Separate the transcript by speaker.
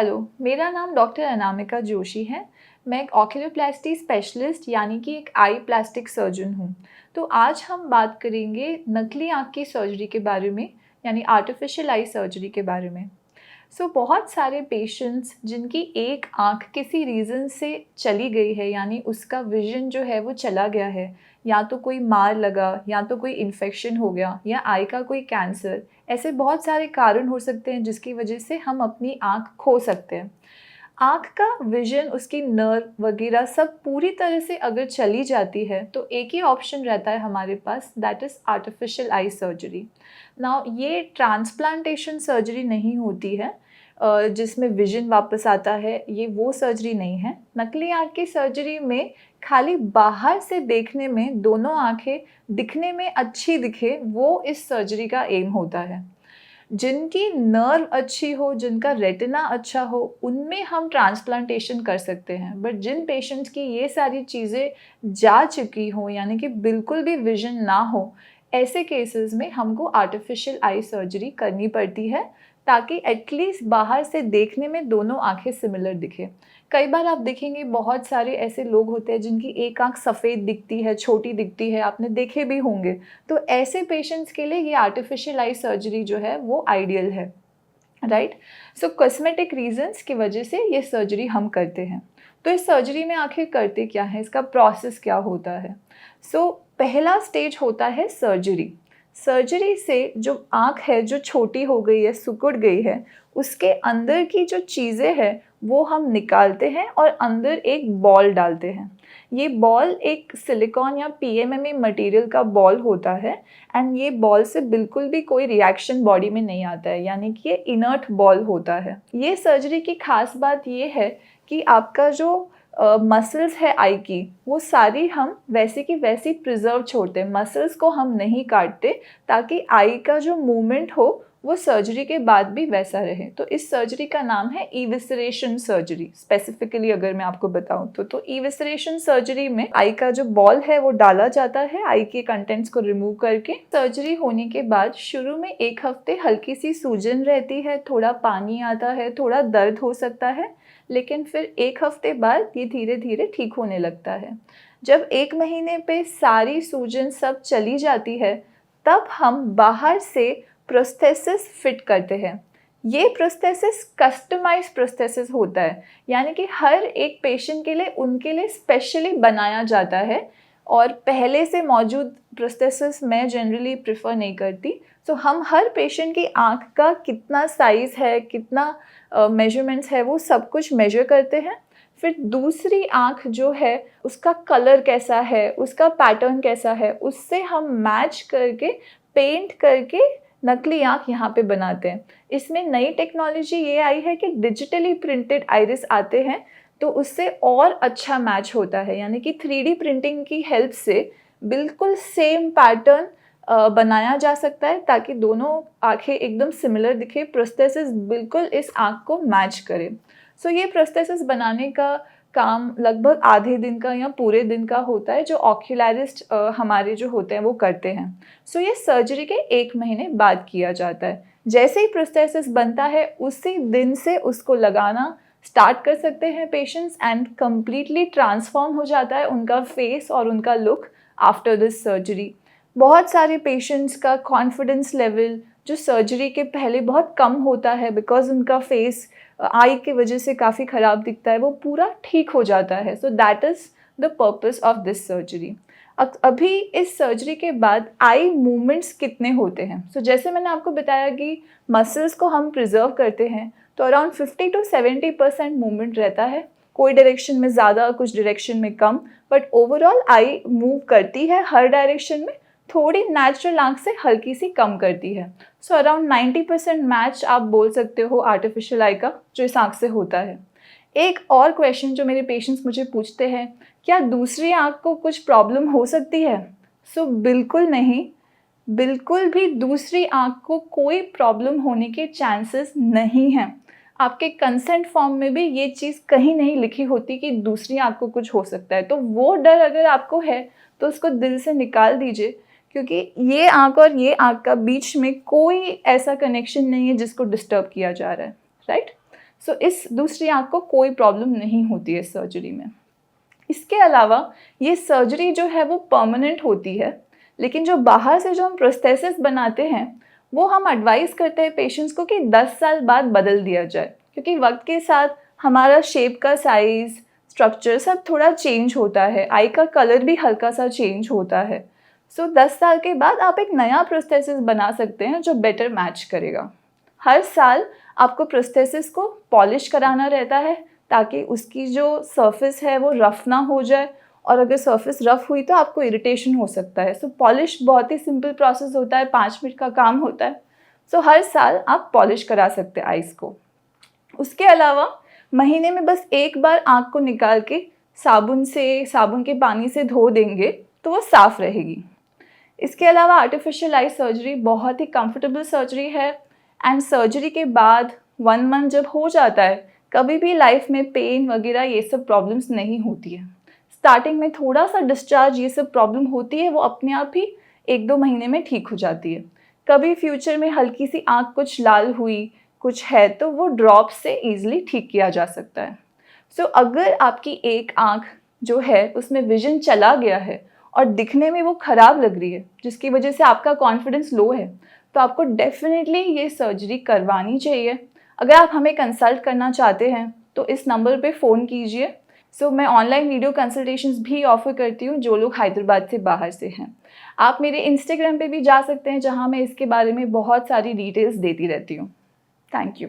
Speaker 1: Hello, मेरा नाम doctor Anamika Joshi है। मैं एक ऑक्यूलोप्लास्टी स्पेशलिस्ट यानी कि एक आई प्लास्टिक सर्जन हूँ। तो आज हम बात करेंगे नकली आँख की सर्जरी के बारे में, यानी आर्टिफिशियल आई सर्जरी के बारे में। बहुत सारे पेशेंट्स जिनकी एक आँख किसी रीज़न से चली गई है, यानी उसका विज़न जो है वो चला गया है, या तो कोई मार लगा, या तो कोई इन्फेक्शन हो गया, या आई का कोई कैंसर, ऐसे बहुत सारे कारण हो सकते हैं जिसकी वजह से हम अपनी आँख खो सकते हैं। आँख का विज़न, उसकी नर्व वगैरह सब पूरी तरह से अगर चली जाती है तो एक ही ऑप्शन रहता है हमारे पास, that is artificial eye surgery. Now ये ट्रांसप्लांटेशन सर्जरी नहीं होती है जिसमें विज़न वापस आता है, ये वो सर्जरी नहीं है। नकली आँख की सर्जरी में खाली बाहर से देखने में दोनों आँखें दिखने में अच्छी दिखे, वो इस सर्जरी का एम होता है। जिनकी नर्व अच्छी हो, जिनका रेटिना अच्छा हो, उनमें हम ट्रांसप्लांटेशन कर सकते हैं। बट जिन पेशेंट्स की ये सारी चीज़ें जा चुकी हों, यानी कि बिल्कुल भी विज़न ना हो, ऐसे केसेस में हमको आर्टिफिशियल आई सर्जरी करनी पड़ती है, ताकि एटलीस्ट बाहर से देखने में दोनों आँखें सिमिलर दिखे। कई बार आप देखेंगे बहुत सारे ऐसे लोग होते हैं जिनकी एक आँख सफ़ेद दिखती है, छोटी दिखती है, आपने देखे भी होंगे। तो ऐसे पेशेंट्स के लिए ये आर्टिफिशियल आई सर्जरी जो है वो आइडियल है, राइट। कॉस्मेटिक रीजंस की वजह से ये सर्जरी हम करते हैं। तो इस सर्जरी में आखिर करते क्या है, इसका प्रोसेस क्या होता है। पहला स्टेज होता है सर्जरी। सर्जरी से जो आँख है जो छोटी हो गई है, सिकुड़ गई है, उसके अंदर की जो चीज़ें हैं वो हम निकालते हैं और अंदर एक बॉल डालते हैं। ये बॉल एक सिलिकॉन या पीएमएमए मटेरियल का बॉल होता है, एंड ये बॉल से बिल्कुल भी कोई रिएक्शन बॉडी में नहीं आता है, यानी कि ये इनर्ट बॉल होता है। ये सर्जरी की खास बात ये है कि आपका जो मसल्स है आई की, वो सारी हम वैसे की वैसी प्रिजर्व छोड़ते हैं, मसल्स को हम नहीं काटते, ताकि आई का जो मूवमेंट हो वो सर्जरी के बाद भी वैसा रहे। तो इस सर्जरी का नाम है इविसरेशन सर्जरी। स्पेसिफिकली अगर मैं आपको बताऊं तो इविसरेशन सर्जरी में आई का जो बॉल है वो डाला जाता है, आई के कंटेंट्स को रिमूव करके। सर्जरी होने के बाद शुरू में 1 हफ्ते हल्की सी सूजन रहती है, थोड़ा पानी आता है, थोड़ा दर्द हो सकता है, लेकिन फिर 1 हफ्ते बाद ये धीरे धीरे ठीक होने लगता है। जब 1 महीने पे सारी सूजन सब चली जाती है, तब हम बाहर से प्रोस्थेसिस फिट करते हैं। ये प्रोस्थेसिस कस्टमाइज प्रोस्थेसिस होता है, यानी कि हर एक पेशेंट के लिए उनके लिए स्पेशली बनाया जाता है, और पहले से मौजूद प्रोस्थेसिस मैं जनरली प्रेफर नहीं करती। हम हर पेशेंट की आँख का कितना साइज़ है, कितना मेजरमेंट्स है, वो सब कुछ मेजर करते हैं। फिर दूसरी आँख जो है उसका कलर कैसा है, उसका पैटर्न कैसा है, उससे हम मैच करके पेंट करके नकली आँख यहाँ पे बनाते हैं। इसमें नई टेक्नोलॉजी ये आई है कि डिजिटली प्रिंटेड आइरिस आते हैं, तो उससे और अच्छा मैच होता है, यानी कि 3D प्रिंटिंग की हेल्प से बिल्कुल सेम पैटर्न बनाया जा सकता है, ताकि दोनों आँखें एकदम सिमिलर दिखे, प्रोस्थेसिस बिल्कुल इस आँख को मैच करे। ये प्रोस्थेसिस बनाने का काम लगभग आधे दिन का या पूरे दिन का होता है, जो ऑक्यूलरिस्ट हमारे जो होते हैं वो करते हैं। ये सर्जरी के 1 महीने बाद किया जाता है। जैसे ही प्रोस्थेसिस बनता है उसी दिन से उसको लगाना स्टार्ट कर सकते हैं पेशेंट्स, एंड कम्प्लीटली ट्रांसफॉर्म हो जाता है उनका फेस और उनका लुक आफ्टर दिस सर्जरी। बहुत सारे पेशेंट्स का कॉन्फिडेंस लेवल जो सर्जरी के पहले बहुत कम होता है, बिकॉज उनका फेस आई की वजह से काफ़ी ख़राब दिखता है, वो पूरा ठीक हो जाता है। That is the purpose of this surgery. अभी इस सर्जरी के बाद आई मूवमेंट्स कितने होते हैं। जैसे मैंने आपको बताया कि मसल्स को हम प्रिजर्व करते हैं, तो अराउंड 50 to 70% मूवमेंट रहता है, कोई डायरेक्शन में ज़्यादा, कुछ डायरेक्शन में कम, बट ओवरऑल आई मूव करती है हर डायरेक्शन में, थोड़ी नेचुरल आँख से हल्की सी कम करती है। अराउंड 90% मैच आप बोल सकते हो आर्टिफिशियल आई का जो इस आँख से होता है। एक और क्वेश्चन जो मेरे पेशेंट्स मुझे पूछते हैं, क्या दूसरी आँख को कुछ प्रॉब्लम हो सकती है। बिल्कुल नहीं, बिल्कुल भी दूसरी आँख को कोई प्रॉब्लम होने के चांसेस नहीं हैं। आपके कंसेंट फॉर्म में भी ये चीज़ कहीं नहीं लिखी होती कि दूसरी आँख को कुछ हो सकता है। तो वो डर अगर आपको है तो उसको दिल से निकाल दीजिए, क्योंकि ये आँख और ये आँख का बीच में कोई ऐसा कनेक्शन नहीं है जिसको डिस्टर्ब किया जा रहा है, राइट। सो इस दूसरी आँख को कोई प्रॉब्लम नहीं होती है सर्जरी में। इसके अलावा ये सर्जरी जो है वो परमानेंट होती है, लेकिन जो बाहर से जो हम प्रोस्थेसिस बनाते हैं वो हम एडवाइस करते हैं पेशेंट्स को कि 10 साल बाद बदल दिया जाए, क्योंकि वक्त के साथ हमारा शेप का साइज़, स्ट्रक्चर सब थोड़ा चेंज होता है, आई का कलर भी हल्का सा चेंज होता है। सो 10 साल के बाद आप एक नया प्रोस्थेसिस बना सकते हैं जो बेटर मैच करेगा। हर साल आपको प्रोस्थेसिस को पॉलिश कराना रहता है ताकि उसकी जो सरफेस है वो रफ़ ना हो जाए, और अगर सरफेस रफ़ हुई तो आपको इरिटेशन हो सकता है। सो पॉलिश बहुत ही सिंपल प्रोसेस होता है, 5 मिनट का काम होता है। सो हर साल आप पॉलिश करा सकते हैं आइज़ को। उसके अलावा महीने में बस एक बार आँख को निकाल के साबुन के पानी से धो देंगे तो वो साफ़ रहेगी। इसके अलावा आर्टिफिशियल आई सर्जरी बहुत ही कंफर्टेबल सर्जरी है, एंड सर्जरी के बाद 1 मंथ जब हो जाता है कभी भी लाइफ में पेन वगैरह ये सब प्रॉब्लम्स नहीं होती है। स्टार्टिंग में थोड़ा सा डिस्चार्ज ये सब प्रॉब्लम होती है, वो अपने आप ही 1-2 महीने में ठीक हो जाती है। कभी फ्यूचर में हल्की सी आँख कुछ लाल हुई, कुछ है तो वो ड्रॉप से ईज़िली ठीक किया जा सकता है। सो अगर आपकी एक आँख जो है उसमें विज़न चला गया है और दिखने में वो ख़राब लग रही है, जिसकी वजह से आपका कॉन्फिडेंस लो है, तो आपको डेफ़िनेटली ये सर्जरी करवानी चाहिए। अगर आप हमें कंसल्ट करना चाहते हैं तो इस नंबर पे फ़ोन कीजिए। सो मैं ऑनलाइन वीडियो कंसल्टेशंस भी ऑफ़र करती हूँ जो लोग हैदराबाद से बाहर से हैं। आप मेरे इंस्टाग्राम पे भी जा सकते हैं जहाँ मैं इसके बारे में बहुत सारी डिटेल्स देती रहती हूँ। Thank you.